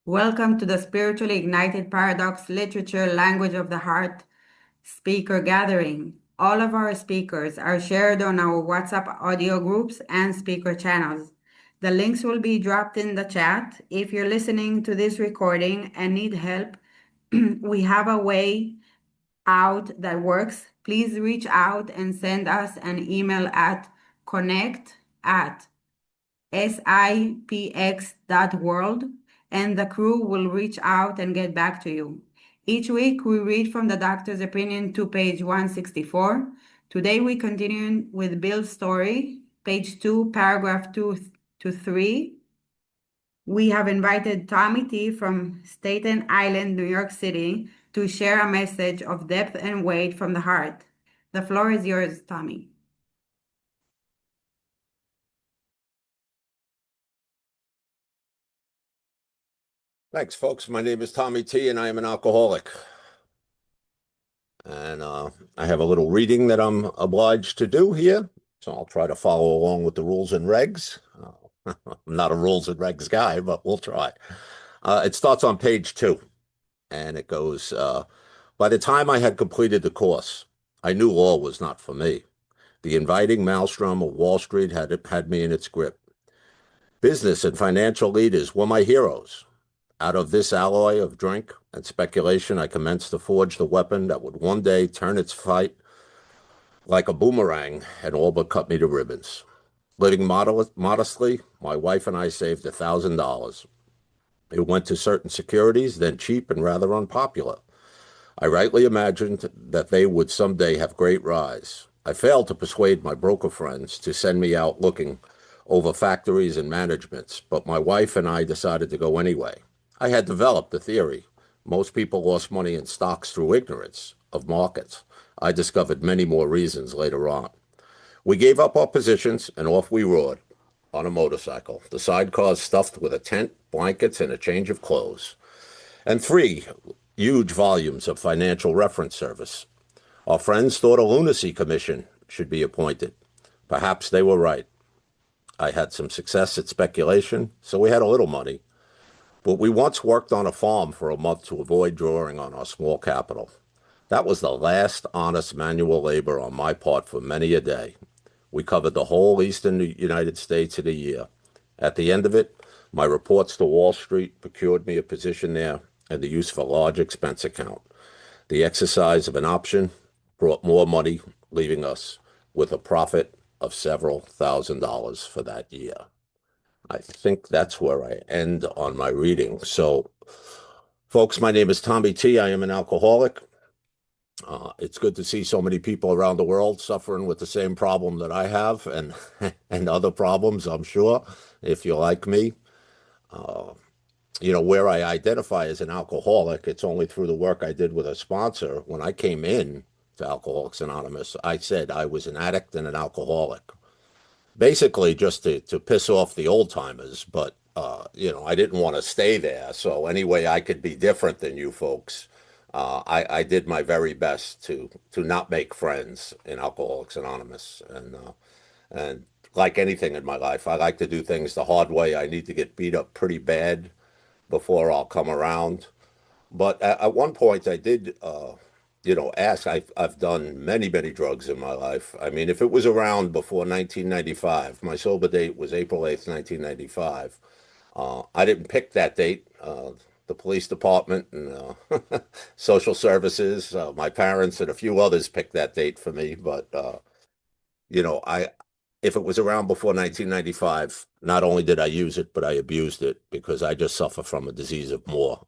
Welcome to the Spiritually Ignited Paradox Literature Language of the Heart speaker gathering. All of our speakers are shared on our WhatsApp audio groups and speaker channels. The links will be dropped in the chat. If you're listening to this recording and need help, we have a way out that works. Please reach out and send us an email at connect@sipx.world, and the crew will reach out and get back to you. Each week, we read from the doctor's opinion to page 164. Today, we continue with Bill's story, page 2, paragraph 2 to 3. We have invited Tommy T. from Staten Island, New York City, to share a message of depth and weight from the heart. The floor is yours, Tommy. Thanks, folks. My name is Tommy T, and I am an alcoholic. And I have a little reading that I'm obliged to do here, so I'll try to follow along with the rules and regs. I'm not a rules and regs guy, but we'll try. It starts on page 2, and it goes, by the time I had completed the course, I knew law was not for me. The inviting maelstrom of Wall Street had me in its grip. Business and financial leaders were my heroes. Out of this alloy of drink and speculation, I commenced to forge the weapon that would one day turn its fight like a boomerang and all but cut me to ribbons. Living modestly, my wife and I saved $1,000. It went to certain securities, then cheap and rather unpopular. I rightly imagined that they would someday have great rise. I failed to persuade my broker friends to send me out looking over factories and managements, but my wife and I decided to go anyway. I had developed a theory. Most people lost money in stocks through ignorance of markets. I discovered many more reasons later on. We gave up our positions and off we rode on a motorcycle, the sidecars stuffed with a tent, blankets, and a change of clothes, and 3 huge volumes of financial reference service. Our friends thought a lunacy commission should be appointed. Perhaps they were right. I had some success at speculation, so we had a little money. But we once worked on a farm for a month to avoid drawing on our small capital. That was the last honest manual labor on my part for many a day. We covered the whole eastern United States in a year. At the end of it, my reports to Wall Street procured me a position there and the use of a large expense account. The exercise of an option brought more money, leaving us with a profit of several $1,000s for that year. I think that's where I end on my reading. So, folks, my name is Tommy T. I am an alcoholic. It's good to see so many people around the world suffering with the same problem that I have and and other problems, I'm sure, if you're like me. Where I identify as an alcoholic, it's only through the work I did with a sponsor. When I came in to Alcoholics Anonymous, I said I was an addict and an alcoholic. Basically just to piss off the old timers, but I didn't want to stay there. So any way I could be different than you folks, I did my very best to not make friends in Alcoholics Anonymous. And like anything in my life, I like to do things the hard way. I need to get beat up pretty bad before I'll come around. But at one point I did ask. I've done many, many drugs in my life. I mean, if it was around before 1995, my sober date was April 8th, 1995. I didn't pick that date. The police department and social services, my parents and a few others picked that date for me. But, if it was around before 1995, not only did I use it, but I abused it because I just suffer from a disease of more.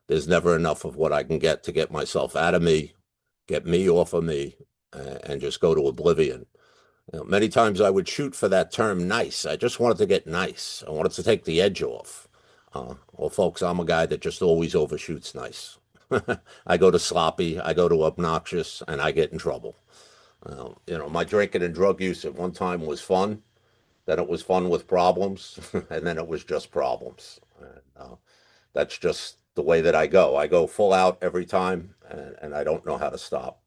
There's never enough of what I can get to get myself out of me, get me off of me, and just go to oblivion. Many times I would shoot for that term nice. I just wanted to get nice. I wanted to take the edge off. Well, folks, I'm a guy that just always overshoots nice. I go to sloppy, I go to obnoxious, and I get in trouble. My drinking and drug use at one time was fun. Then it was fun with problems, and then it was just problems. And, that's just the way that I go. I go full out every time, and I don't know how to stop.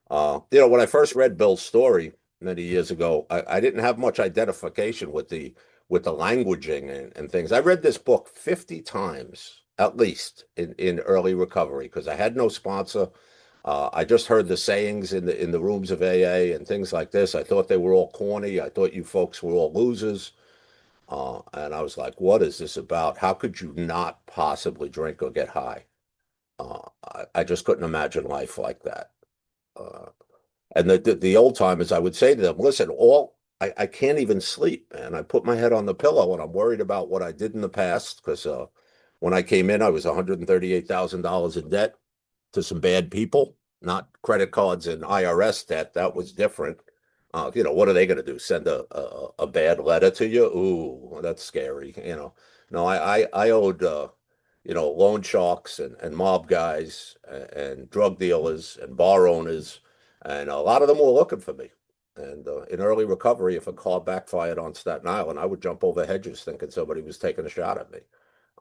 When I first read Bill's story many years ago, I didn't have much identification with the with the languaging and things. I read this book 50 times at least in early recovery because I had no sponsor. I just heard the sayings in the rooms of AA and things like this. I thought they were all corny. I thought you folks were all losers. And I was like, what is this about? How could you not possibly drink or get high? I just couldn't imagine life like that. Uh, and the old timers, I would say to them, listen, I can't even sleep, man. I put my head on the pillow and I'm worried about what I did in the past because when I came in, I was $138,000 in debt to some bad people, not credit cards and IRS debt. That was different. What are they going to do? Send a bad letter to you? Ooh, that's scary. No, I owed loan sharks and mob guys and drug dealers and bar owners, and a lot of them were looking for me. And in early recovery, if a car backfired on Staten Island, I would jump over hedges thinking somebody was taking a shot at me.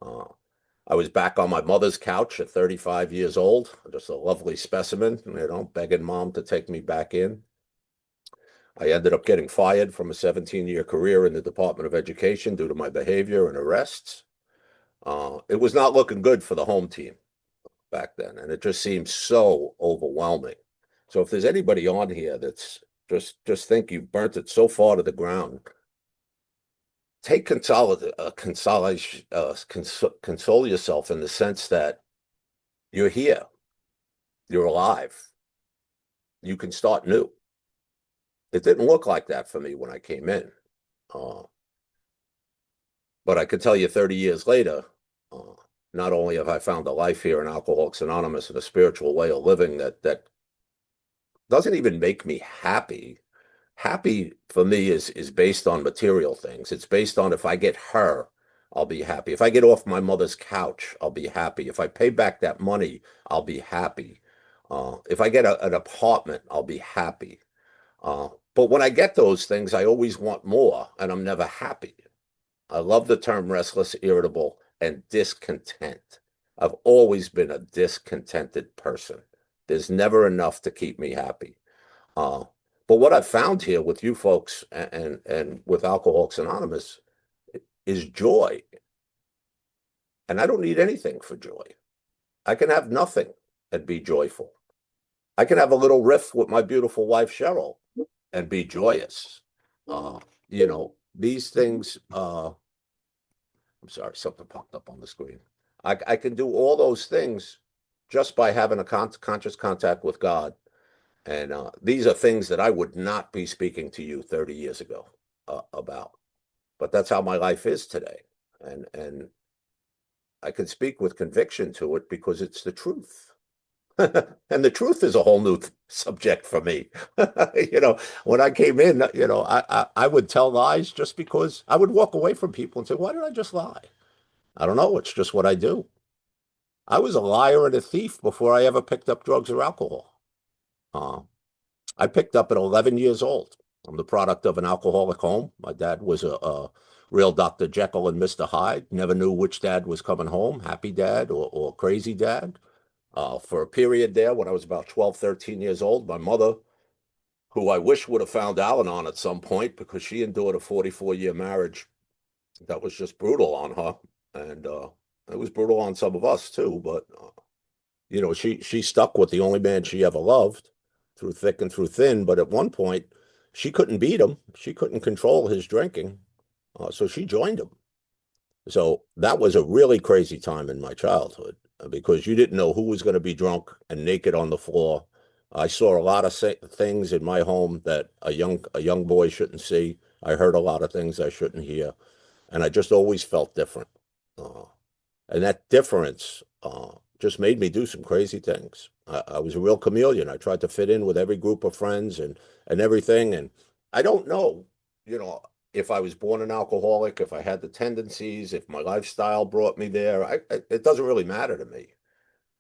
Uh, I was back on my mother's couch at 35 years old, just a lovely specimen, begging mom to take me back in. I ended up getting fired from a 17-year career in the Department of Education due to my behavior and arrests. It was not looking good for the home team back then, and it just seemed so overwhelming. So if there's anybody on here that's just think you've burnt it so far to the ground, take console yourself in the sense that you're here, you're alive, you can start new. It didn't look like that for me when I came in. But I could tell you 30 years later, not only have I found a life here in Alcoholics Anonymous and a spiritual way of living that doesn't even make me happy. Happy for me is based on material things. It's based on if I get her, I'll be happy. If I get off my mother's couch, I'll be happy. If I pay back that money, I'll be happy. If I get an apartment, I'll be happy. But when I get those things, I always want more, and I'm never happy. I love the term restless, irritable, and discontent. I've always been a discontented person. There's never enough to keep me happy. But what I've found here with you folks and with Alcoholics Anonymous is joy. And I don't need anything for joy. I can have nothing and be joyful. I can have a little riff with my beautiful wife, Cheryl, and be joyous. These things, I'm sorry, something popped up on the screen. I can do all those things just by having a conscious contact with God. And these are things that I would not be speaking to you 30 years ago about. But that's how my life is today. And I can speak with conviction to it because it's the truth. And the truth is a whole new subject for me. When I came in, I would tell lies just because I would walk away from people and say, why did I just lie? I don't know. It's just what I do. I was a liar and a thief before I ever picked up drugs or alcohol. I picked up at 11 years old. I'm the product of an alcoholic home. My dad was a real Dr. Jekyll and Mr. Hyde. Never knew which dad was coming home, happy dad or crazy dad. For a period there when I was about 12, 13 years old, my mother, who I wish would have found Al-Anon at some point because she endured a 44-year marriage that was just brutal on her. And it was brutal on some of us too. But, she stuck with the only man she ever loved through thick and through thin. But at one point, she couldn't beat him. She couldn't control his drinking. So she joined him. So that was a really crazy time in my childhood because you didn't know who was going to be drunk and naked on the floor. I saw a lot of things in my home that a young boy shouldn't see. I heard a lot of things I shouldn't hear, and I just always felt different. And that difference just made me do some crazy things. I was a real chameleon. I tried to fit in with every group of friends and everything. And I don't know, if I was born an alcoholic, if I had the tendencies, if my lifestyle brought me there. It doesn't really matter to me.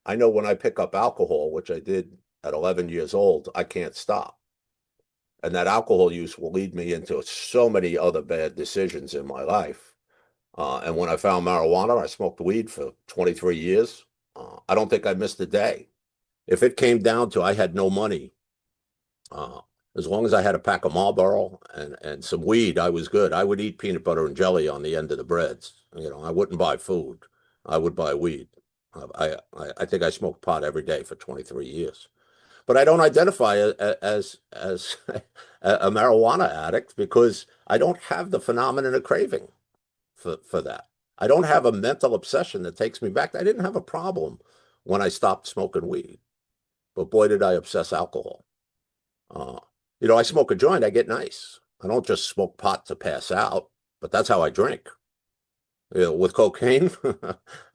I know when I pick up alcohol, which I did at 11 years old, I can't stop. And that alcohol use will lead me into so many other bad decisions in my life. And when I found marijuana, I smoked weed for 23 years. I don't think I missed a day. If it came down to I had no money, As long as I had a pack of Marlboro and some weed, I was good. I would eat peanut butter and jelly on the end of the breads. I wouldn't buy food. I would buy weed. I think I smoked pot every day for 23 years. But I don't identify as a marijuana addict because I don't have the phenomenon of craving for that. I don't have a mental obsession that takes me back. I didn't have a problem when I stopped smoking weed, but boy, did I obsess alcohol. Uh, I smoke a joint, I get nice. I don't just smoke pot to pass out, but that's how I drink. With cocaine,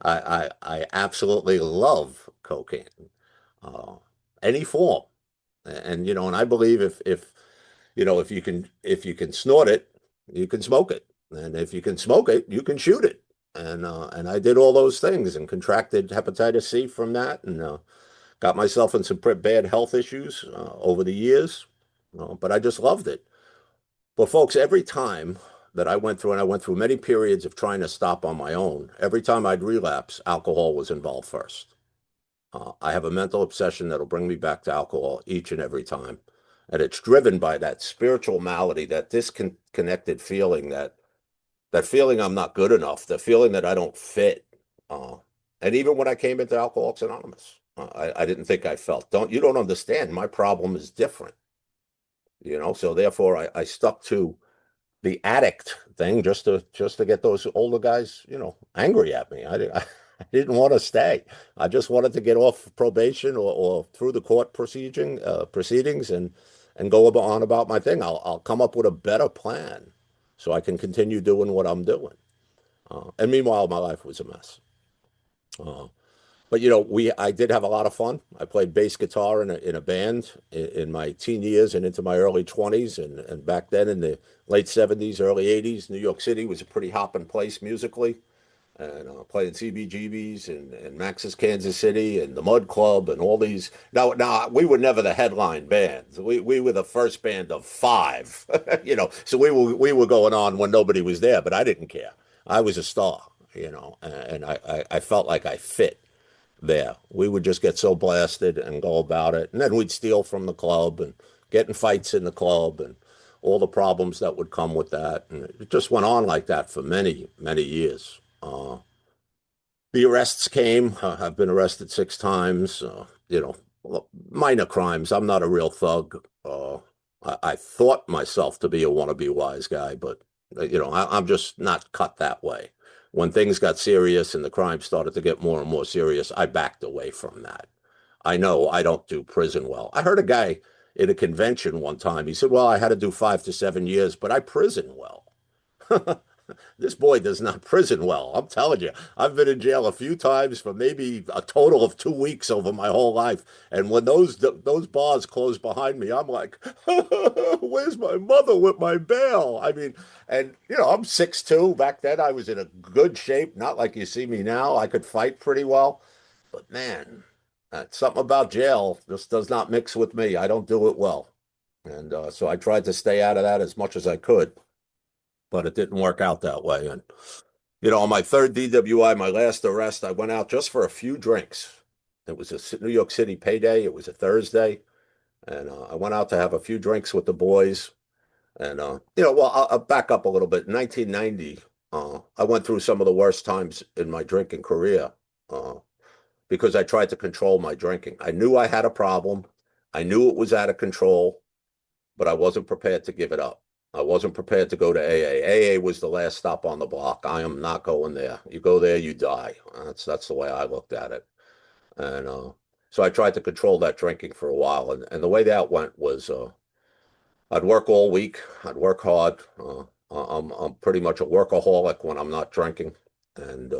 I absolutely love cocaine, uh, any form, and I believe if you can snort it, you can smoke it, and if you can smoke it, you can shoot it, and I did all those things and contracted hepatitis C from that, and got myself in some pretty bad health issues over the years, but I just loved it. But folks, every time that I went through, and I went through many periods of trying to stop on my own, every time I'd relapse, alcohol was involved first. I have a mental obsession that'll bring me back to alcohol each and every time. And it's driven by that spiritual malady, that disconnected feeling, that feeling I'm not good enough, the feeling that I don't fit. Uh, and even when I came into Alcoholics Anonymous, I didn't think I felt. You don't understand. My problem is different, So therefore, I stuck to the addict thing just to get those older guys, angry at me. I didn't want to stay. I just wanted to get off probation or through the court proceedings and go on about my thing. I'll come up with a better plan so I can continue doing what I'm doing. And meanwhile, my life was a mess. Uh, but I did have a lot of fun. I played bass guitar in a band in my teen years and into my early 20s, and back then in the late 70s, early 80s, New York City was a pretty hopping place musically, and playing CBGBs and Max's Kansas City and the Mud Club and all these. Now we were never the headline bands. We were the first band of five, So we were going on when nobody was there, but I didn't care. I was a star, and I felt like I fit there. We would just get so blasted and go about it. And then we'd steal from the club and get in fights in the club and all the problems that would come with that. And it just went on like that for many, many years. The arrests came. I've been arrested 6 times, minor crimes. I'm not a real thug. I thought myself to be a wannabe wise guy, but, I'm just not cut that way. When things got serious and the crime started to get more and more serious, I backed away from that. I know I don't do prison well. I heard a guy in a convention one time. He said, well, I had to do 5 to 7 years, but I prison well. This boy does not prison well. I'm telling you, I've been in jail a few times for maybe a total of 2 weeks over my whole life. And when those bars close behind me, I'm like, where's my mother with my bail? I mean, and I'm 6'2". Back then, I was in a good shape, not like you see me now. I could fight pretty well, but man, something about jail just does not mix with me. I don't do it well, and so I tried to stay out of that as much as I could, but it didn't work out that way. And on my third DWI, my last arrest, I went out just for a few drinks. It was a New York City payday. It was a Thursday, and I went out to have a few drinks with the boys. And well, I'll back up a little bit. In 1990, I went through some of the worst times in my drinking career uh, because I tried to control my drinking. I knew I had a problem. I knew it was out of control, but I wasn't prepared to give it up. I wasn't prepared to go to AA. AA was the last stop on the block. I am not going there. You go there, you die. That's the way I looked at it. And so I tried to control that drinking for a while. And the way that went was I'd work all week. I'd work hard. I'm pretty much a workaholic when I'm not drinking. And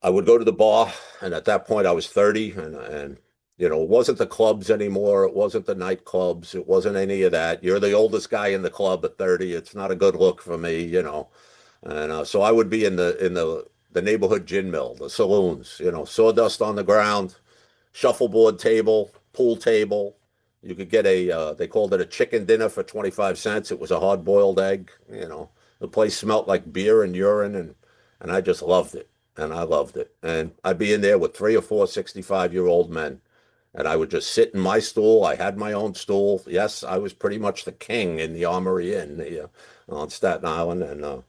I would go to the bar, and at that point I was 30, and it wasn't the clubs anymore. It wasn't the nightclubs. It wasn't any of that. You're the oldest guy in the club at 30. It's not a good look for me. And so I would be in the neighborhood gin mill, the saloons, sawdust on the ground, shuffleboard table, pool table. You could get they called it a chicken dinner for 25 cents. It was a hard-boiled egg. The place smelled like beer and urine, and I just loved it. And I loved it. And I'd be in there with 3 or 4 65-year-old men. And I would just sit in my stool. I had my own stool. Yes, I was pretty much the king in the Armory Inn on Staten Island. And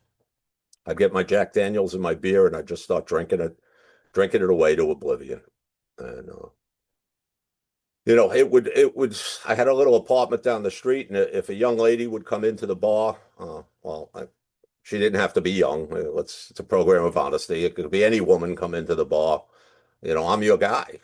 I'd get my Jack Daniels and my beer, and I'd just start drinking it away to oblivion. And I had a little apartment down the street, and if a young lady would come into the bar, she didn't have to be young. It's a program of honesty. It could be any woman come into the bar. I'm your guy.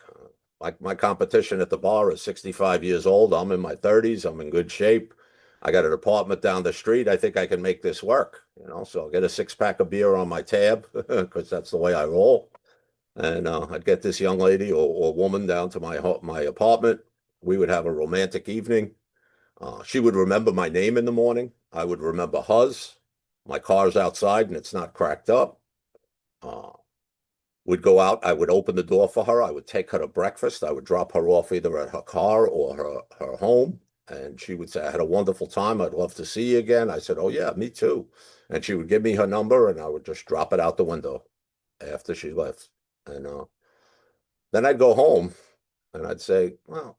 My competition at the bar is 65 years old. I'm in my 30s. I'm in good shape. I got an apartment down the street. I think I can make this work. So I'll get a six-pack of beer on my tab because that's the way I roll. And I'd get this young lady or woman down to my apartment. We would have a romantic evening. She would remember my name in the morning. I would remember hers. My car's outside and it's not cracked up. Uh, we'd go out. I would open the door for her. I would take her to breakfast. I would drop her off either at her car or her home. And she would say, I had a wonderful time. I'd love to see you again. I said, oh, yeah, me too. And she would give me her number and I would just drop it out the window after she left. And then I'd go home and I'd say, well,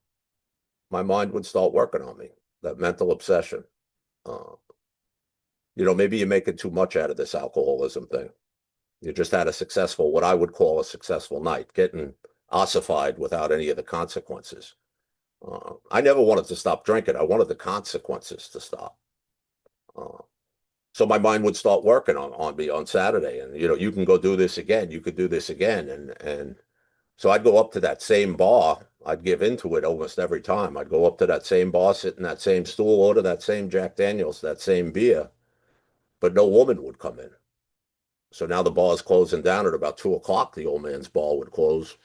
my mind would start working on me, that mental obsession. Uh, maybe you're making too much out of this alcoholism thing. You just had what I would call a successful night, getting ossified without any of the consequences. I never wanted to stop drinking. I wanted the consequences to stop. Uh, so my mind would start working on me on Saturday, and you can go do this again. You could do this again, and so I'd go up to that same bar. I'd give into it almost every time. I'd go up to that same bar, sit in that same stool, order that same Jack Daniels, that same beer, but no woman would come in. So now the bar is closing down at about 2 o'clock. The old man's bar would close,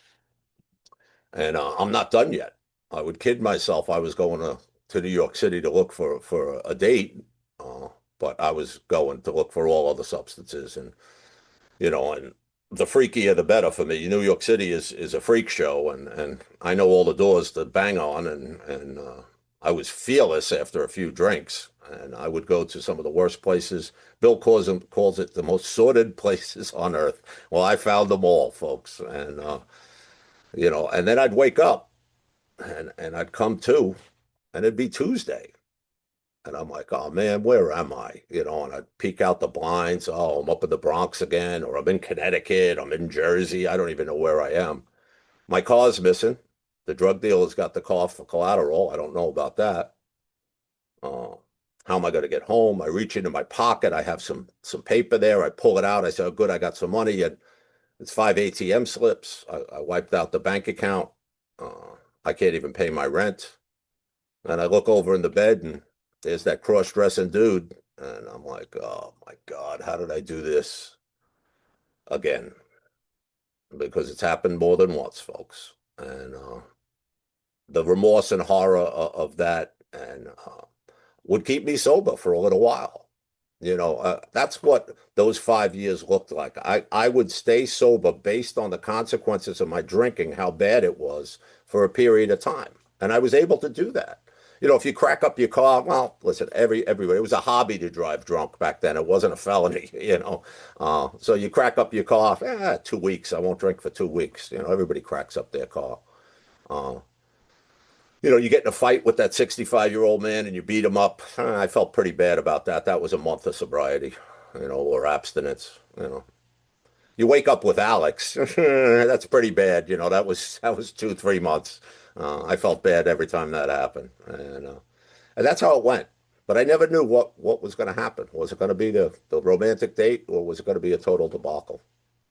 and I'm not done yet. I would kid myself. I was going to New York City to look for a date, uh, but I was going to look for all other substances, and the freakier the better for me. New York City is a freak show, and I know all the doors to bang on, and I was fearless after a few drinks, and I would go to some of the worst places. Bill calls it the most sordid places on earth. Well, I found them all, folks, and then I'd wake up, and I'd come to, and it'd be Tuesday. And I'm like, oh man, where am I? And I'd peek out the blinds. Oh, I'm up in the Bronx again, or I'm in Connecticut, I'm in Jersey. I don't even know where I am. My car's missing. The drug dealer's got the car for collateral. I don't know about that. Uh, how am I going to get home? I reach into my pocket. I have some paper there. I pull it out. I say, oh, good, I got some money. And it's 5 ATM slips. I wiped out the bank account. I can't even pay my rent. And I look over in the bed and there's that cross-dressing dude. And I'm like, oh my God, how did I do this again? Because it's happened more than once, folks. And the remorse and horror of that and would keep me sober for a little while. That's what those 5 years looked like. I would stay sober based on the consequences of my drinking, how bad it was for a period of time. And I was able to do that. If you crack up your car, well, listen, everybody, it was a hobby to drive drunk back then. It wasn't a felony, So you crack up your car, 2 weeks. I won't drink for 2 weeks. Everybody cracks up their car. Uh, you get in a fight with that 65-year-old man and you beat him up. I felt pretty bad about that. That was a month of sobriety, or abstinence. You wake up with Alex. That's pretty bad. That was 2, 3 months. I felt bad every time that happened, and that's how it went. But I never knew what was going to happen. Was it going to be the romantic date, or was it going to be a total debacle?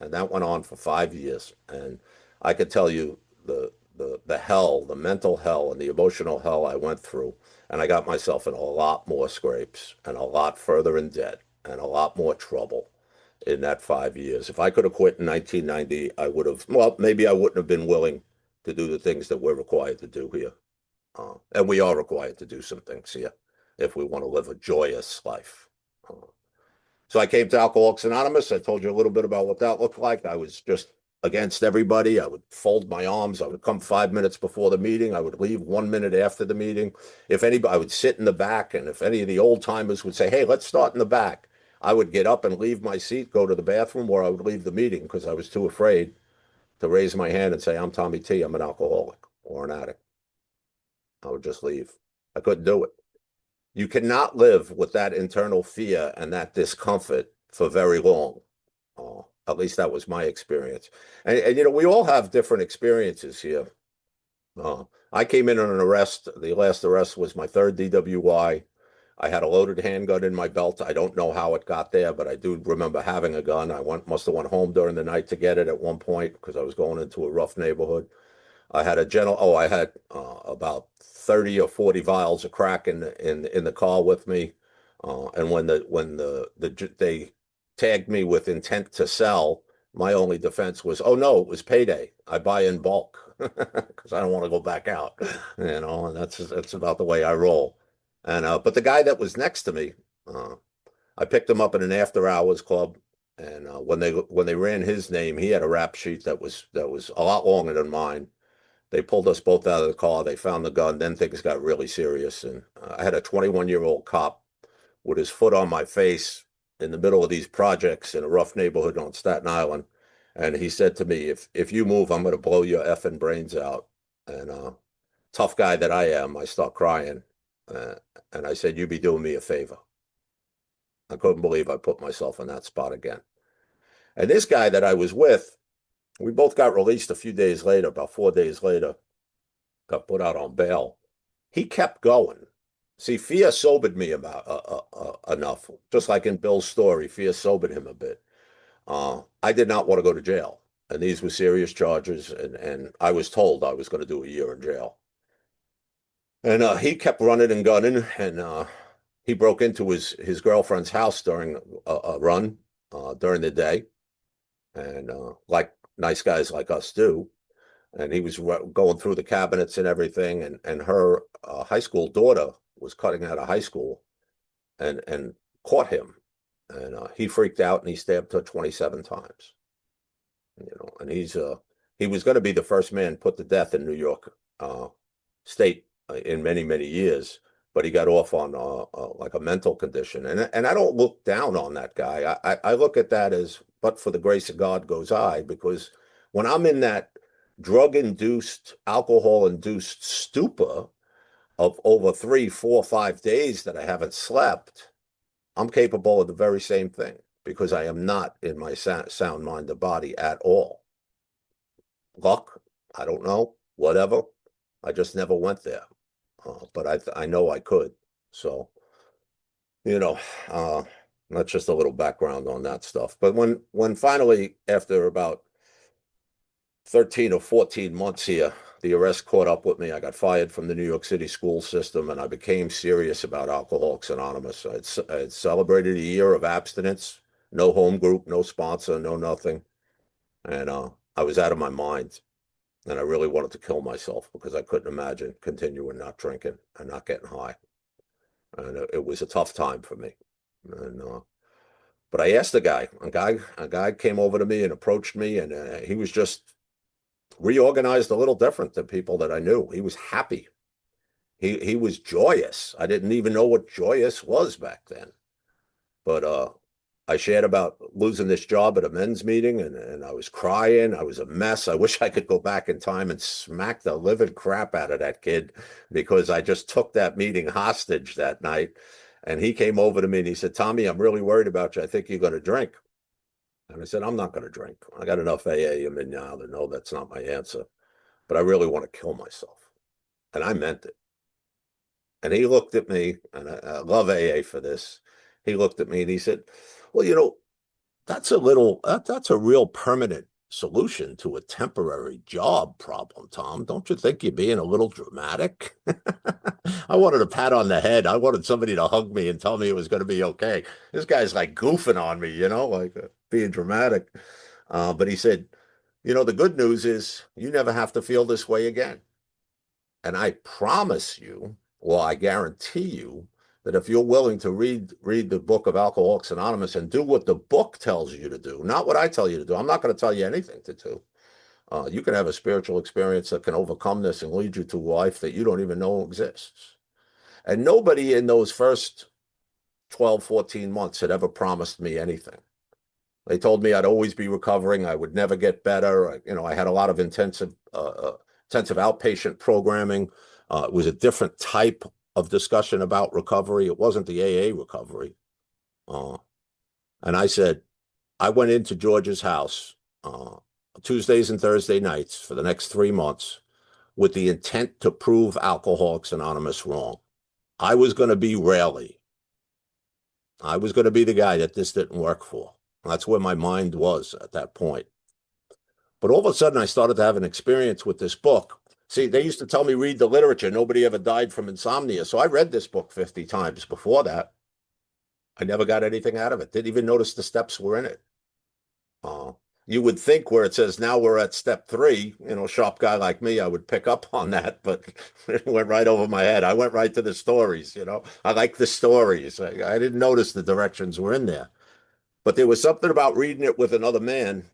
And that went on for 5 years. And I could tell you the hell, the mental hell, and the emotional hell I went through. And I got myself in a lot more scrapes and a lot further in debt and a lot more trouble in that 5 years. If I could have quit in 1990, I would have, well, maybe I wouldn't have been willing to do the things that we're required to do here. And we are required to do some things here if we want to live a joyous life. So I came to Alcoholics Anonymous. I told you a little bit about what that looked like. I was just against everybody. I would fold my arms. I would come 5 minutes before the meeting. I would leave 1 minute after the meeting. If anybody, I would sit in the back. And if any of the old timers would say, hey, let's start in the back, I would get up and leave my seat, go to the bathroom, or I would leave the meeting because I was too afraid to raise my hand and say, I'm Tommy T. I'm an alcoholic. or an addict. I would just leave. I couldn't do it. You cannot live with that internal fear and that discomfort for very long. At least that was my experience. And you know, we all have different experiences here. I came in on an arrest. The last arrest was my third DWI. I had a loaded handgun in my belt. I don't know how it got there, but I do remember having a gun. Must have went home during the night to get it at one point because I was going into a rough neighborhood. I had about 30 or 40 vials of crack in the car with me. And they tagged me with intent to sell, my only defense was, oh no, it was payday. I buy in bulk because I don't want to go back out, you know, and that's about the way I roll. And but the guy that was next to me, I picked him up in an after hours club, and when they ran his name, he had a rap sheet that was a lot longer than mine. They pulled us both out of the car. They found the gun. Then things got really serious. And I had a 21-year-old cop with his foot on my face in the middle of these projects in a rough neighborhood on Staten Island. And he said to me, if you move, I'm going to blow your effing brains out. And tough guy that I am, I start crying. And I said, you be doing me a favor. I couldn't believe I put myself in that spot again. And this guy that I was with, we both got released a few days later, about 4 days later, got put out on bail. He kept going. See, fear sobered me enough. Just like in Bill's story, fear sobered him a bit. I did not want to go to jail. And these were serious charges. And I was told I was going to do a year in jail. And he kept running and gunning. And he broke into his girlfriend's house during a run during the day. And like nice guys like us do. And he was going through the cabinets and everything. And her high school daughter was cutting out of high school and caught him. And he freaked out and he stabbed her 27 times. You know, and he was going to be the first man put to death in New York State in many, many years. But he got off on like a mental condition. And I don't look down on that guy. I look at that as, but for the grace of God goes I, because when I'm in that drug-induced, alcohol-induced stupor of over 3, 4, 5 days that I haven't slept, I'm capable of the very same thing because I am not in my sound mind or body at all. Luck, I don't know, whatever. I just never went there. But I know I could. So, you know, that's just a little background on that stuff. But when finally, after about 13 or 14 months here, the arrest caught up with me. I got fired from the New York City school system, and I became serious about Alcoholics Anonymous. I'd celebrated a year of abstinence, no home group, no sponsor, no nothing. And I was out of my mind. And I really wanted to kill myself because I couldn't imagine continuing not drinking and not getting high. And it was a tough time for me. And but I asked a guy came over to me and approached me, and he was just reorganized a little different than people that I knew. He was happy. He was joyous. I didn't even know what joyous was back then. But I shared about losing this job at a men's meeting, and I was crying. I was a mess. I wish I could go back in time and smack the living crap out of that kid because I just took that meeting hostage that night. And he came over to me and he said, Tommy, I'm really worried about you. I think you're going to drink. And I said, I'm not going to drink. I got enough AA in me now to know that's not my answer. But I really want to kill myself. And I meant it. And he looked at me, and I love AA for this. He looked at me and he said, well, you know, that's a real permanent solution to a temporary job problem, Tom. Don't you think you're being a little dramatic? I wanted a pat on the head. I wanted somebody to hug me and tell me it was going to be okay. This guy's like goofing on me, you know, like being dramatic. But he said, you know, the good news is you never have to feel this way again. And I promise you, well, I guarantee you that if you're willing to read the book of Alcoholics Anonymous and do what the book tells you to do, not what I tell you to do. I'm not going to tell you anything to do. You can have a spiritual experience that can overcome this and lead you to a life that you don't even know exists. And nobody in those first 12, 14 months had ever promised me anything. They told me I'd always be recovering. I would never get better. You know, I had a lot of intensive intensive outpatient programming. It was a different type of discussion about recovery. It wasn't the AA recovery. And I said, I went into George's house Tuesdays and Thursday nights for the next 3 months with the intent to prove Alcoholics Anonymous wrong. I was going to be Rarely. I was going to be the guy that this didn't work for. That's where my mind was at that point. But all of a sudden, I started to have an experience with this book. See, they used to tell me, read the literature. Nobody ever died from insomnia. So I read this book 50 times before that. I never got anything out of it. Didn't even notice the steps were in it. You would think where it says now we're at step 3, sharp guy like me, I would pick up on that, but it went right over my head. I went right to the stories, I like the stories. I didn't notice the directions were in there. But there was something about reading it with another man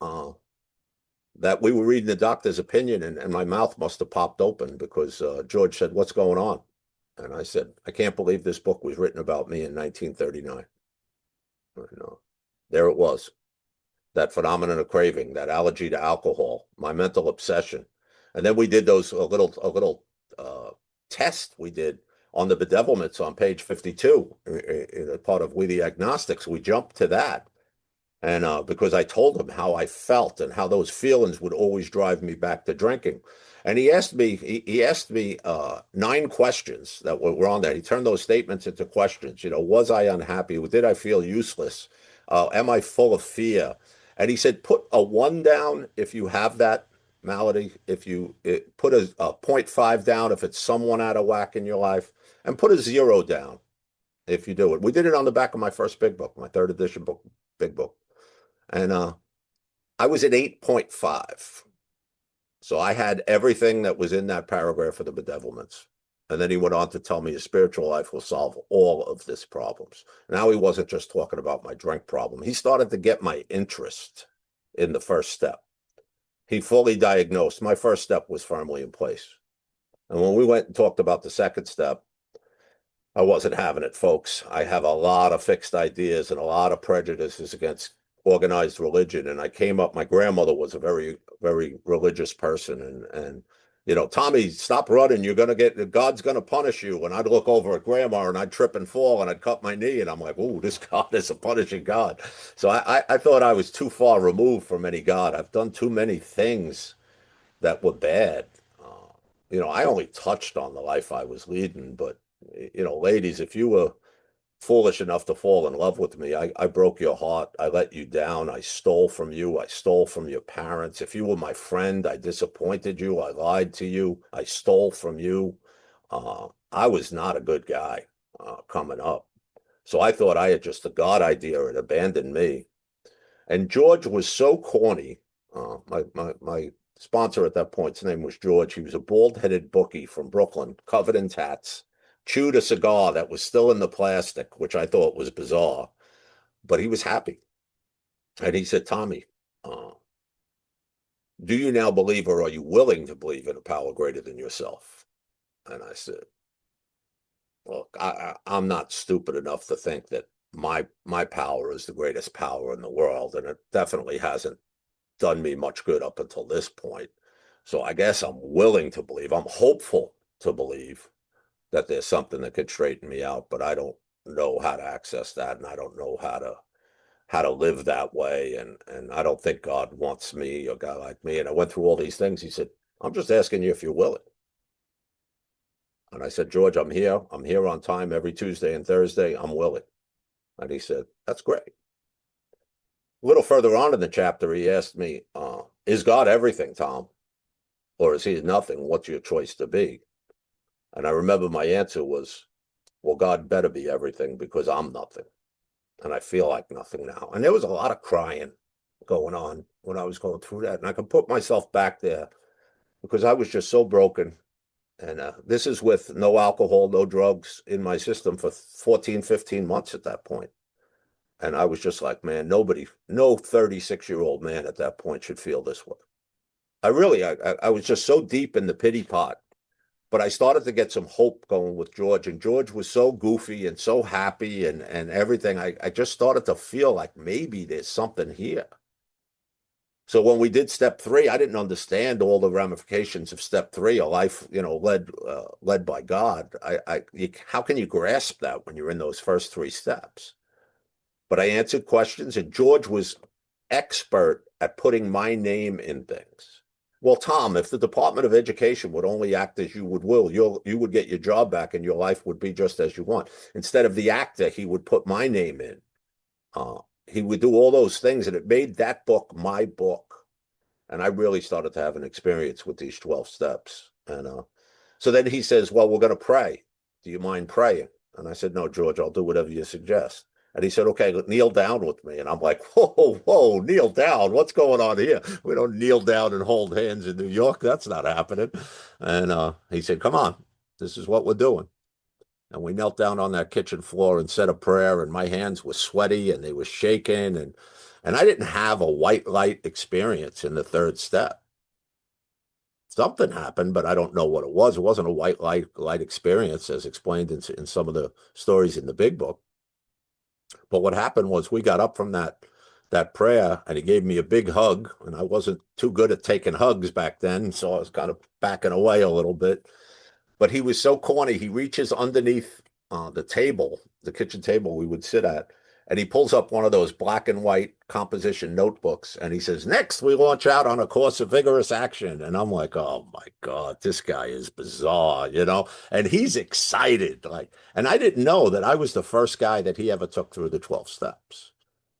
that we were reading the doctor's opinion, and my mouth must have popped open because George said, "What's going on?" And I said, "I can't believe this book was written about me in 1939. There it was. That phenomenon of craving, that allergy to alcohol, my mental obsession. And then we did a little test we did on the bedevilments on page 52, in part of We the Agnostics. We jumped to that. And because I told him how I felt and how those feelings would always drive me back to drinking. And he asked me 9 questions that were on there. He turned those statements into questions. Was I unhappy? Did I feel useless? Am I full of fear? And he said, put a 1 down if you have that malady. Put a 0.5 down if it's someone out of whack in your life, and put a 0 down if you do it. We did it on the back of my first big book, my 3rd edition book, big book. And I was at 8.5. So I had everything that was in that paragraph for the bedevilments. And then he went on to tell me his spiritual life will solve all of this problems. Now he wasn't just talking about my drink problem. He started to get my interest in the first step. He fully diagnosed. My first step was firmly in place. And when we went and talked about the second step, I wasn't having it, folks. I have a lot of fixed ideas and a lot of prejudices against organized religion. And my grandmother was a very, very religious person. And Tommy, stop running. God's going to punish you. And I'd look over at grandma and I'd trip and fall and I'd cut my knee. And I'm like, oh, this God is a punishing God. So I thought I was too far removed from any God. I've done too many things that were bad. I only touched on the life I was leading. But, ladies, if you were foolish enough to fall in love with me, I broke your heart. I let you down. I stole from you. I stole from your parents. If you were my friend, I disappointed you. I lied to you. I stole from you. I was not a good guy coming up. So I thought I had just the God idea and abandoned me. And George was so corny. My sponsor at that point, his name was George. He was a bald-headed bookie from Brooklyn, covered in tats. Chewed a cigar that was still in the plastic, which I thought was bizarre, but he was happy. And he said, Tommy, do you now believe, or are you willing to believe in a power greater than yourself? And I said, look, I'm not stupid enough to think that my power is the greatest power in the world, and it definitely hasn't done me much good up until this point. So I guess I'm willing to believe, I'm hopeful to believe that there's something that could straighten me out, but I don't know how to access that, and I don't know how to live that way, and I don't think God wants me, a guy like me. And I went through all these things. He said, I'm just asking you if you're willing. And I said, George, I'm here on time every Tuesday and Thursday. I'm willing. And he said, that's great. A little further on in the chapter, he asked me, is God everything, Tom? Or is he nothing? What's your choice to be? And I remember my answer was, well, God better be everything because I'm nothing. And I feel like nothing now. And there was a lot of crying going on when I was going through that. And I could put myself back there because I was just so broken. And this is with no alcohol, no drugs in my system for 14, 15 months at that point. And I was just like, man, no 36-year-old man at that point should feel this way. I was just so deep in the pity pot. But I started to get some hope going with George, and George was so goofy and so happy and everything. I just started to feel like maybe there's something here. So when we did step three, I didn't understand all the ramifications of step three, a life, led by God. How can you grasp that when you're in those first three steps? But I answered questions, and George was expert at putting my name in things. Well, Tom, if the Department of Education would only act as you would will, you would get your job back and your life would be just as you want. Instead of the actor, he would put my name in. He would do all those things, and it made that book my book. And I really started to have an experience with these 12 steps. And so then he says, well, we're going to pray. Do you mind praying? And I said, no, George, I'll do whatever you suggest. And he said, okay, kneel down with me. And I'm like, whoa, kneel down. What's going on here? We don't kneel down and hold hands in New York. That's not happening. And he said, come on, this is what we're doing. And we knelt down on that kitchen floor and said a prayer, and my hands were sweaty and they were shaking. And I didn't have a white light experience in the third step. Something happened, but I don't know what it was. It wasn't a white light experience as explained in some of the stories in the big book. But what happened was we got up from that prayer, and he gave me a big hug, and I wasn't too good at taking hugs back then, so I was kind of backing away a little bit. But he was so corny. He reaches underneath the table, the kitchen table we would sit at, and he pulls up one of those black and white composition notebooks, and he says, next, we launch out on a course of vigorous action. And I'm like, oh my God, this guy is bizarre, and he's excited. And I didn't know that I was the first guy that he ever took through the 12 steps.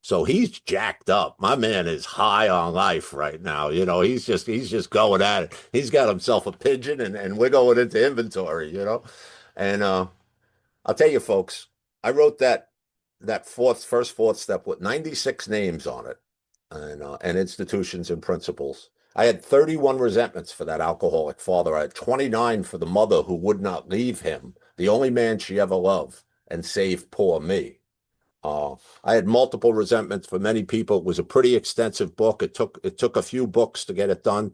So he's jacked up. My man is high on life right now. He's just going at it. He's got himself a pigeon, and we're going into inventory. And I'll tell you, folks, I wrote that fourth step with 96 names on it, and institutions and principles. I had 31 resentments for that alcoholic father. I had 29 for the mother who would not leave him, the only man she ever loved, and save poor me. I had multiple resentments for many people. It was a pretty extensive book. It took a few books to get it done.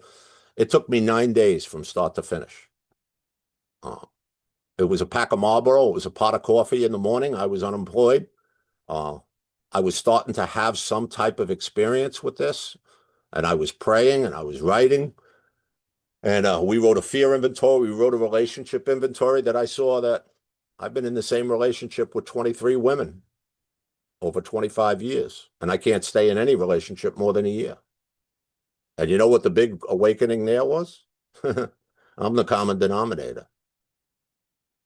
It took me 9 days from start to finish. It was a pack of Marlboro. It was a pot of coffee in the morning. I was unemployed. I was starting to have some type of experience with this, and I was praying and I was writing. And we wrote a fear inventory. We wrote a relationship inventory that I saw that I've been in the same relationship with 23 women over 25 years, and I can't stay in any relationship more than a year. And you know what the big awakening there was? I'm the common denominator.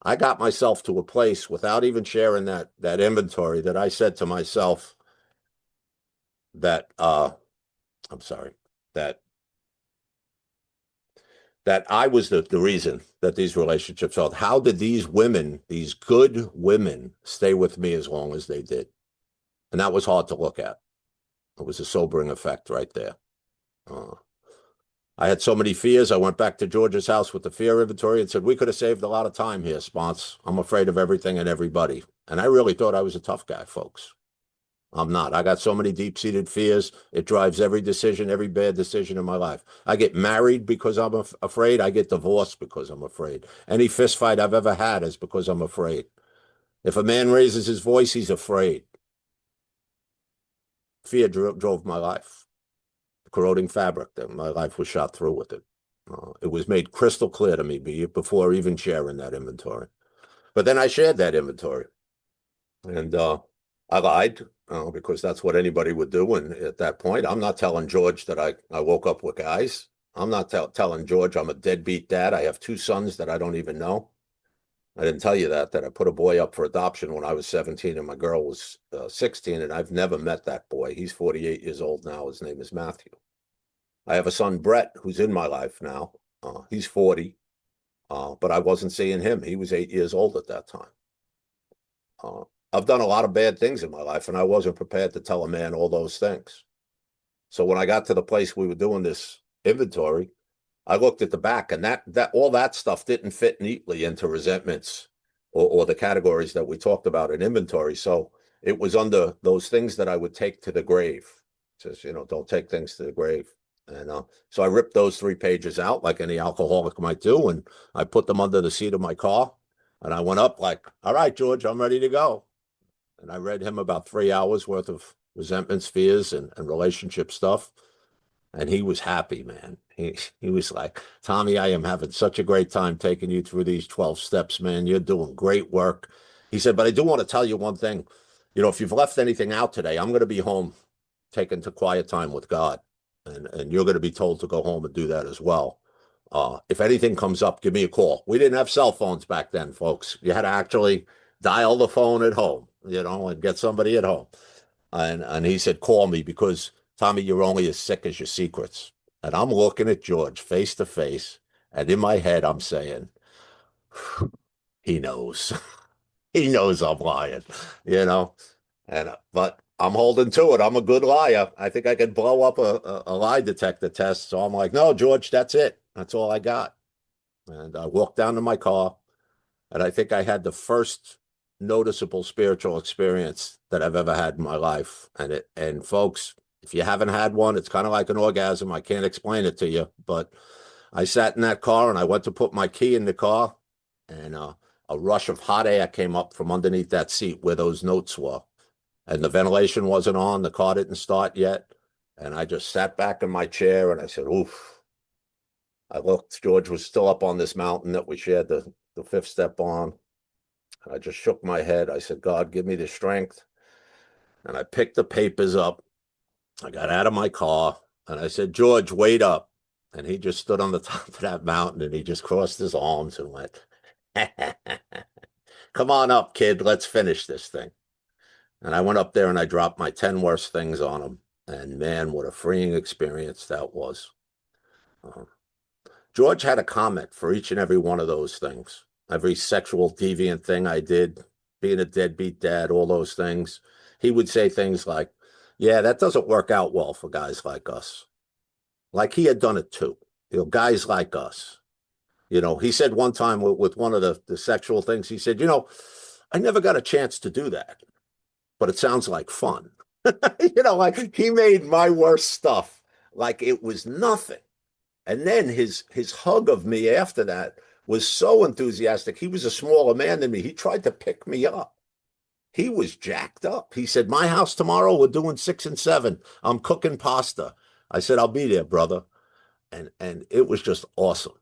I got myself to a place without even sharing that inventory that I said to myself that I'm sorry, that I was the reason that these relationships failed. How did these women, these good women, stay with me as long as they did? And that was hard to look at. It was a sobering effect right there. I had so many fears. I went back to George's house with the fear inventory and said, we could have saved a lot of time here, Spons. I'm afraid of everything and everybody. And I really thought I was a tough guy, folks. I'm not. I got so many deep-seated fears. It drives every decision, every bad decision in my life. I get married because I'm afraid. I get divorced because I'm afraid. Any fist fight I've ever had is because I'm afraid. If a man raises his voice, he's afraid. Fear drove my life. The corroding fabric that my life was shot through with it. It was made crystal clear to me before even sharing that inventory. But then I shared that inventory. And I lied because that's what anybody would do. And at that point, I'm not telling George that I woke up with guys. I'm not telling George I'm a deadbeat dad. I have 2 sons that I don't even know. I didn't tell you that I put a boy up for adoption when I was 17 and my girl was 16, and I've never met that boy. He's 48 years old now. His name is Matthew. I have a son, Brett, who's in my life now. He's 40, but I wasn't seeing him. He was 8 years old at that time. I've done a lot of bad things in my life, and I wasn't prepared to tell a man all those things. So when I got to the place we were doing this inventory, I looked at the back, and that all that stuff didn't fit neatly into resentments or the categories that we talked about in inventory. So it was under those things that I would take to the grave. It says, don't take things to the grave. And so I ripped those 3 pages out like any alcoholic might do, and I put them under the seat of my car. And I went up like, all right, George, I'm ready to go. And I read him about 3 hours worth of resentments, fears, and relationship stuff. And he was happy, man. He was like, Tommy, I am having such a great time taking you through these 12 steps, man. You're doing great work. He said, but I do want to tell you one thing. You know, if you've left anything out today, I'm going to be home taking to quiet time with God. And you're going to be told to go home and do that as well. If anything comes up, give me a call. We didn't have cell phones back then, folks. You had to actually dial the phone at home, you know, and get somebody at home. And he said, call me because Tommy, you're only as sick as your secrets. And I'm looking at George face to face, and in my head, I'm saying, he knows. He knows I'm lying, you know. And but I'm holding to it. I'm a good liar. I think I could blow up a lie detector test. So I'm like, no, George, that's it. That's all I got. And I walked down to my car, and I think I had the first noticeable spiritual experience that I've ever had in my life. And folks, if you haven't had one, it's kind of like an orgasm. I can't explain it to you, but I sat in that car and I went to put my key in the car, and a rush of hot air came up from underneath that seat where those notes were. And the ventilation wasn't on, the car didn't start yet. And I just sat back in my chair and I said, oof. I looked, George was still up on this mountain that we shared the fifth step on. And I just shook my head. I said, God, give me the strength. And I picked the papers up. I got out of my car and I said, George, wait up. And he just stood on the top of that mountain and he just crossed his arms and went, come on up, kid. Let's finish this thing. And I went up there and I dropped my 10 worst things on him. And man, what a freeing experience that was. George had a comment for each and every one of those things. Every sexual deviant thing I did, being a deadbeat dad, all those things. He would say things like, yeah, that doesn't work out well for guys like us. Like he had done it too. You know, guys like us. You know, he said one time with one of the sexual things, he said, you know, I never got a chance to do that, but it sounds like fun. You know, like he made my worst stuff like it was nothing. And then his hug of me after that was so enthusiastic. He was a smaller man than me. He tried to pick me up. He was jacked up. He said, my house tomorrow, we're doing 6 and 7. I'm cooking pasta. I said, I'll be there, brother. And it was just awesome.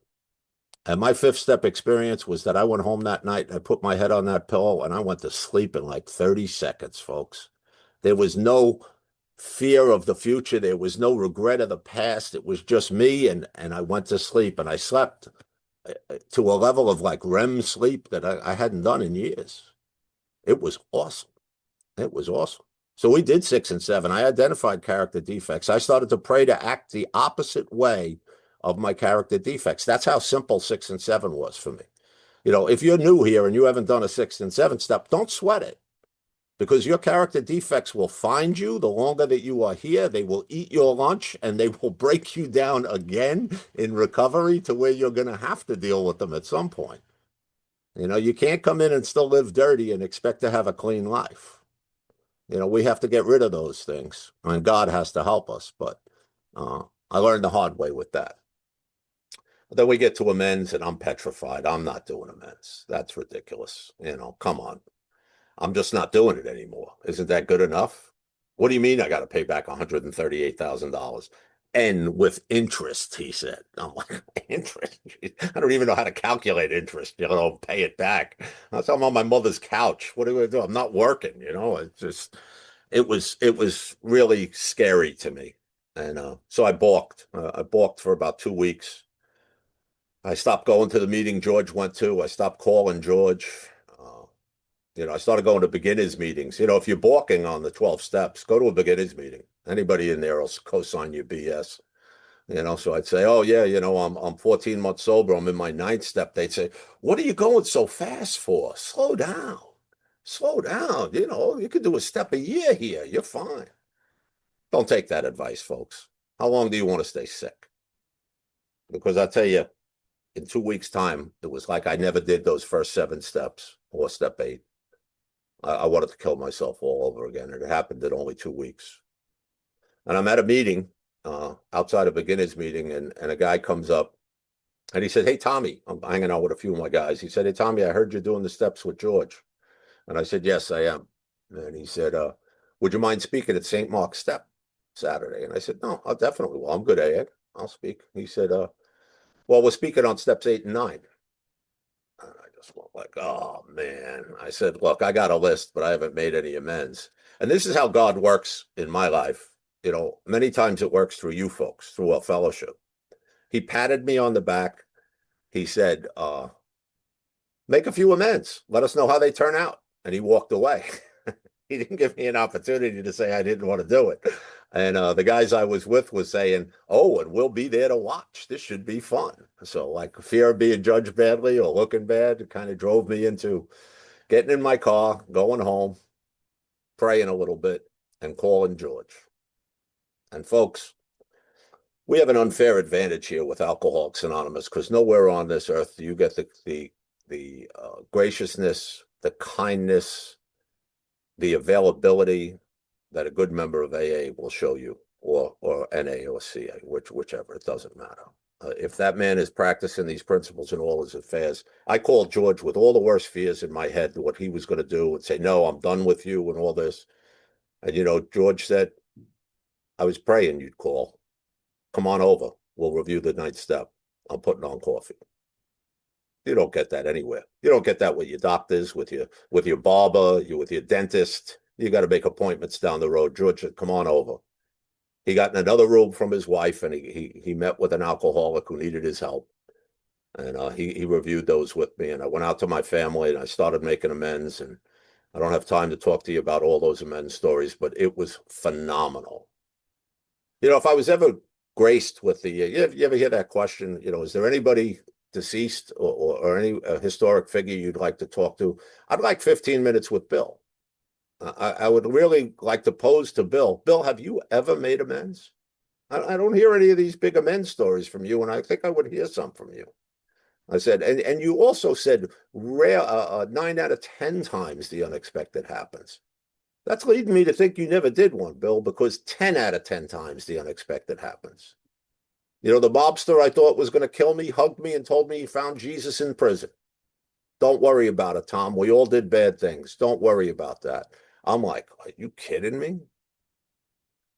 And my fifth step experience was that I went home that night and I put my head on that pillow and I went to sleep in like 30 seconds, folks. There was no fear of the future. There was no regret of the past. It was just me, and I went to sleep, and I slept to a level of like REM sleep that I hadn't done in years. It was awesome. It was awesome. So we did 6 and 7. I identified character defects. I started to pray to act the opposite way of my character defects. That's how simple 6 and 7 was for me. You know, if you're new here and you haven't done a 6 and 7 step, don't sweat it. Because your character defects will find you the longer that you are here. They will eat your lunch and they will break you down again in recovery to where you're going to have to deal with them at some point. You know, you can't come in and still live dirty and expect to have a clean life. You know, we have to get rid of those things. I mean, God has to help us, but I learned the hard way with that. Then we get to amends and I'm petrified. I'm not doing amends. That's ridiculous. You know, come on. I'm just not doing it anymore. Isn't that good enough? What do you mean I got to pay back $138,000? And with interest, he said. I'm like, interest? I don't even know how to calculate interest, you know, pay it back. I'm on my mother's couch. What do I do? I'm not working, you know. It's just, it was really scary to me. And so I balked. I balked for about 2 weeks. I stopped going to the meeting George went to. I stopped calling George. You know, I started going to beginners meetings. You know, if you're balking on the 12 steps, go to a beginners meeting. Anybody in there will co-sign your BS. You know, so I'd say, oh yeah, you know, I'm 14 months sober. I'm in my 9th step. They'd say, what are you going so fast for? Slow down. Slow down. You know, you could do a step a year here. You're fine. Don't take that advice, folks. How long do you want to stay sick? Because I tell you, in 2 weeks' time, it was like I never did those first 7 steps or step 8. I wanted to kill myself all over again. It happened in only 2 weeks. And I'm at a meeting, outside a beginner's meeting, and a guy comes up and he said, hey, Tommy, I'm hanging out with a few of my guys. He said, hey, Tommy, I heard you're doing the steps with George. And I said, yes, I am. And he said, would you mind speaking at St. Mark's Step? Saturday. And I said, no, I'll definitely. Well, I'm good at it. I'll speak. He said, well, we're speaking on steps 8 and 9. And I just went like, oh man. I said, look, I got a list, but I haven't made any amends. And this is how God works in my life. You know, many times it works through you folks, through our fellowship. He patted me on the back. He said, make a few amends. Let us know how they turn out. And he walked away. He didn't give me an opportunity to say I didn't want to do it. And the guys I was with was saying, oh, and we'll be there to watch. This should be fun. So like fear of being judged badly or looking bad, it kind of drove me into getting in my car, going home, praying a little bit, and calling George. And folks, we have an unfair advantage here with Alcoholics Anonymous because nowhere on this earth do you get the graciousness, the kindness, the availability that a good member of AA will show you, or NA or CA, whichever, it doesn't matter. If that man is practicing these principles in all his affairs, I called George with all the worst fears in my head, what he was going to do and say, no, I'm done with you and all this. And, you know, George said, I was praying you'd call. Come on over. We'll review the 9th step. I'm putting on coffee. You don't get that anywhere. You don't get that with your doctors, with your barber, with your dentist. You got to make appointments down the road. George said, come on over. He got in another room from his wife, and he met with an alcoholic who needed his help. And he reviewed those with me. And I went out to my family, and I started making amends. And I don't have time to talk to you about all those amends stories, but it was phenomenal. You know, if I was ever graced with the, you ever hear that question, you know, is there anybody deceased or any historic figure you'd like to talk to? I'd like 15 minutes with Bill. I would really like to pose to Bill. Bill, have you ever made amends? I don't hear any of these big amends stories from you, and I think I would hear some from you. I said, and you also said rare 9 out of 10 times the unexpected happens. That's leading me to think you never did one, Bill, because 10 out of 10 times the unexpected happens. You know, the mobster I thought was going to kill me hugged me and told me he found Jesus in prison. Don't worry about it, Tom. We all did bad things. Don't worry about that. I'm like, are you kidding me?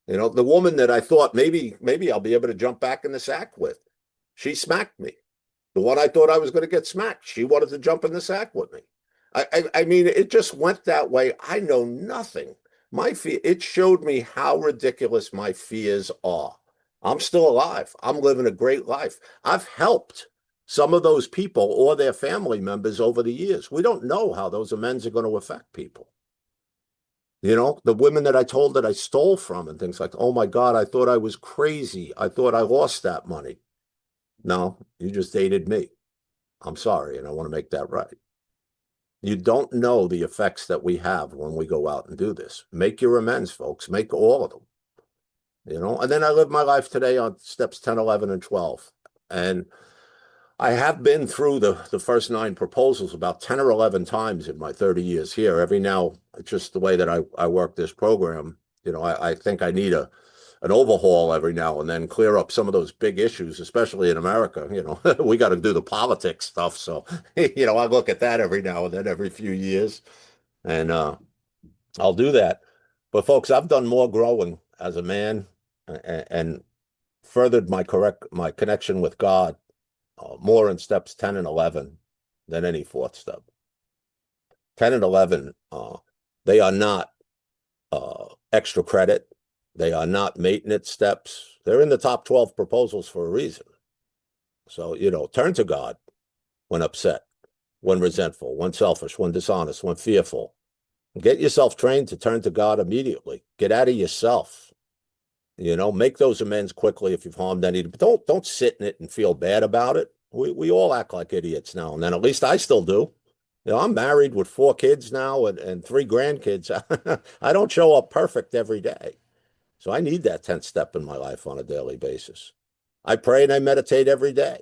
You know, the woman that I thought maybe I'll be able to jump back in the sack with, she smacked me. The one I thought I was going to get smacked, she wanted to jump in the sack with me. I mean, it just went that way. I know nothing. It showed me how ridiculous my fears are. I'm still alive. I'm living a great life. I've helped some of those people or their family members over the years. We don't know how those amends are going to affect people. You know, the women that I told that I stole from and things like, oh my God, I thought I was crazy. I thought I lost that money. No, you just dated me. I'm sorry, and I want to make that right. You don't know the effects that we have when we go out and do this. Make your amends, folks. Make all of them. You know, and then I live my life today on steps 10, 11, and 12. And I have been through the first 9 proposals about 10 or 11 times in my 30 years here. Every now, it's just the way that I work this program. You know, I think I need an overhaul every now and then, clear up some of those big issues, especially in America. You know, we got to do the politics stuff. So, you know, I look at that every now and then, every few years, and I'll do that. But folks, I've done more growing as a man and furthered my connection with God more in steps 10 and 11 than any 4th step. 10 and 11, they are not extra credit. They are not maintenance steps. They're in the top 12 proposals for a reason. So, you know, turn to God when upset, when resentful, when selfish, when dishonest, when fearful. Get yourself trained to turn to God immediately. Get out of yourself. You know, make those amends quickly if you've harmed any. But don't sit in it and feel bad about it. We all act like idiots now and then. At least I still do. You know, I'm married with 4 kids now and 3 grandkids. I don't show up perfect every day. So I need that 10th step in my life on a daily basis. I pray and I meditate every day.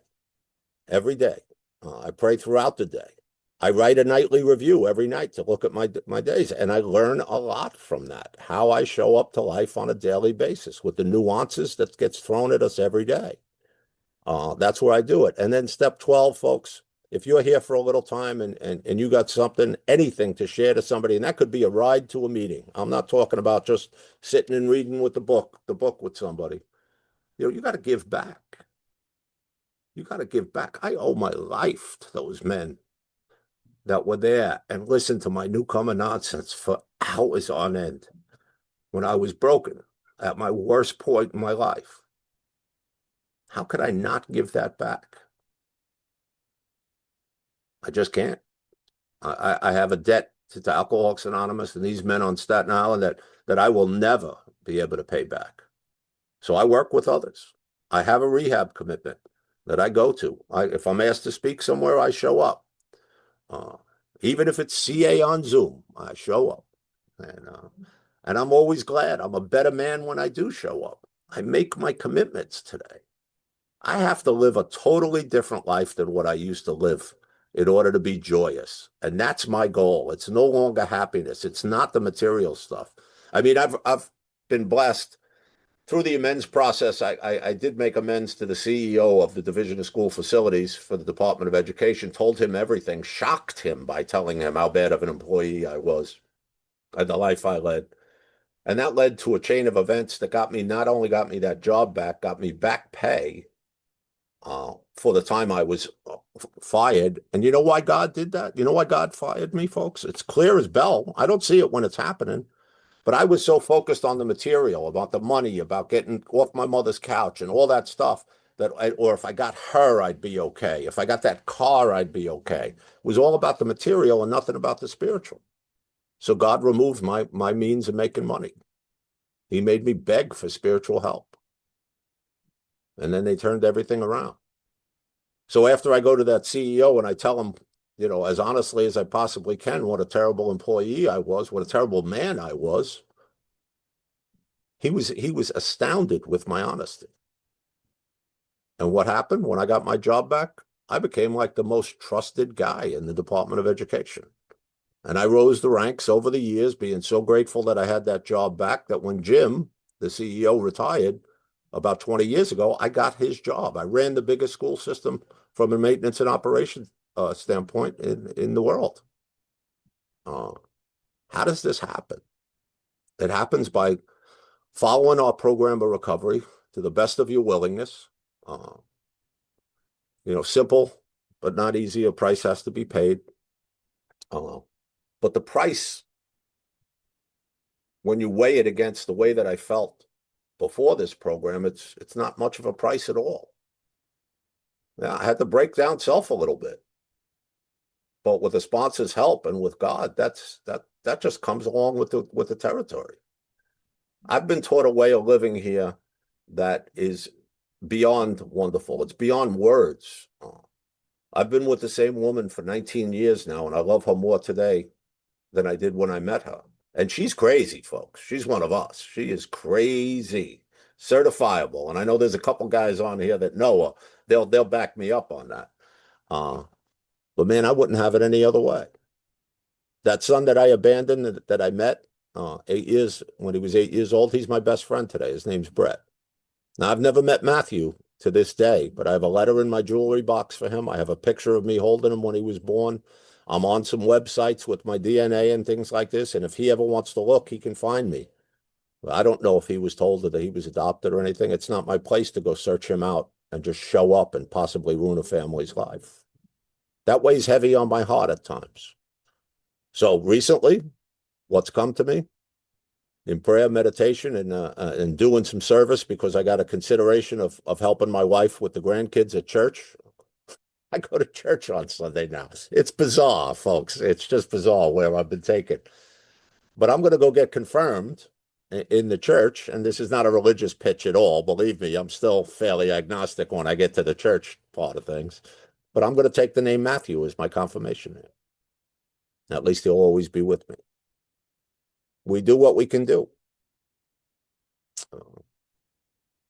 Every day. I pray throughout the day. I write a nightly review every night to look at my days, and I learn a lot from that, how I show up to life on a daily basis with the nuances that gets thrown at us every day. That's where I do it. And then step 12, folks, if you're here for a little time and you got something, anything to share to somebody, and that could be a ride to a meeting. I'm not talking about just sitting and reading with the book with somebody. You got to give back. You got to give back. I owe my life to those men that were there and listened to my newcomer nonsense for hours on end when I was broken at my worst point in my life. How could I not give that back? I just can't. I have a debt to Alcoholics Anonymous and these men on Staten Island that I will never be able to pay back. So I work with others. I have a rehab commitment that I go to. If I'm asked to speak somewhere, I show up. Even if it's CA on Zoom, I show up. And I'm always glad. I'm a better man when I do show up. I make my commitments today. I have to live a totally different life than what I used to live in order to be joyous. And that's my goal. It's no longer happiness. It's not the material stuff. I mean, I've been blessed through the amends process. I did make amends to the CEO of the Division of School Facilities for the Department of Education, told him everything, shocked him by telling him how bad of an employee I was and the life I led. And that led to a chain of events that not only got me that job back, got me back pay for the time I was fired. And you know why God did that? You know why God fired me, folks? It's clear as bell. I don't see it when it's happening. But I was so focused on the material, about the money, about getting off my mother's couch and all that stuff or if I got her, I'd be okay. If I got that car, I'd be okay. It was all about the material and nothing about the spiritual. So God removed my means of making money. He made me beg for spiritual help. And then they turned everything around. So after I go to that CEO and I tell him, as honestly as I possibly can, what a terrible employee I was, what a terrible man I was, he was astounded with my honesty. And what happened when I got my job back? I became like the most trusted guy in the Department of Education. And I rose the ranks over the years, being so grateful that I had that job back, that when Jim, the CEO, retired about 20 years ago, I got his job. I ran the biggest school system from a maintenance and operations standpoint in the world. How does this happen? It happens by following our program of recovery to the best of your willingness. Simple, but not easy. A price has to be paid. But the price, when you weigh it against the way that I felt before this program, it's not much of a price at all. Now, I had to break down self a little bit. But with the sponsor's help and with God, that just comes along with the territory. I've been taught a way of living here that is beyond wonderful. It's beyond words. I've been with the same woman for 19 years now, and I love her more today than I did when I met her. And she's crazy, folks. She's one of us. She is crazy, certifiable. And I know there's a couple guys on here that know her. They'll back me up on that. But man, I wouldn't have it any other way. That son that I abandoned, that I met 8 years, when he was 8 years old, he's my best friend today. His name's Brett. Now, I've never met Matthew to this day, but I have a letter in my jewelry box for him. I have a picture of me holding him when he was born. I'm on some websites with my DNA and things like this. And if he ever wants to look, he can find me. I don't know if he was told that he was adopted or anything. It's not my place to go search him out and just show up and possibly ruin a family's life. That weighs heavy on my heart at times. So recently, what's come to me in prayer, meditation, and doing some service, because I got a consideration of helping my wife with the grandkids at church. I go to church on Sunday now. It's bizarre, folks. It's just bizarre where I've been taken. But I'm going to go get confirmed in the church. And this is not a religious pitch at all. Believe me, I'm still fairly agnostic when I get to the church part of things. But I'm going to take the name Matthew as my confirmation name. At least he'll always be with me. We do what we can do.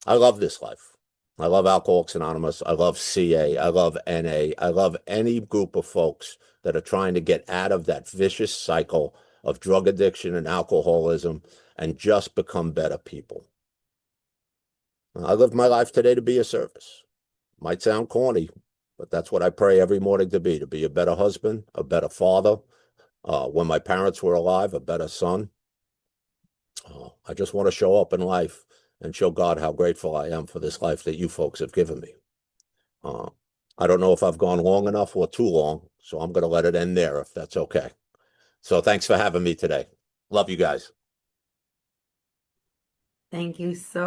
I love this life. I love Alcoholics Anonymous. I love CA. I love NA. I love any group of folks that are trying to get out of that vicious cycle of drug addiction and alcoholism and just become better people. I live my life today to be a service. Might sound corny, but that's what I pray every morning to be a better husband, a better father. When my parents were alive, a better son. I just want to show up in life and show God how grateful I am for this life that you folks have given me. Uh, I don't know if I've gone long enough or too long, so I'm going to let it end there if that's okay. So thanks for having me today. Love you guys. Thank you so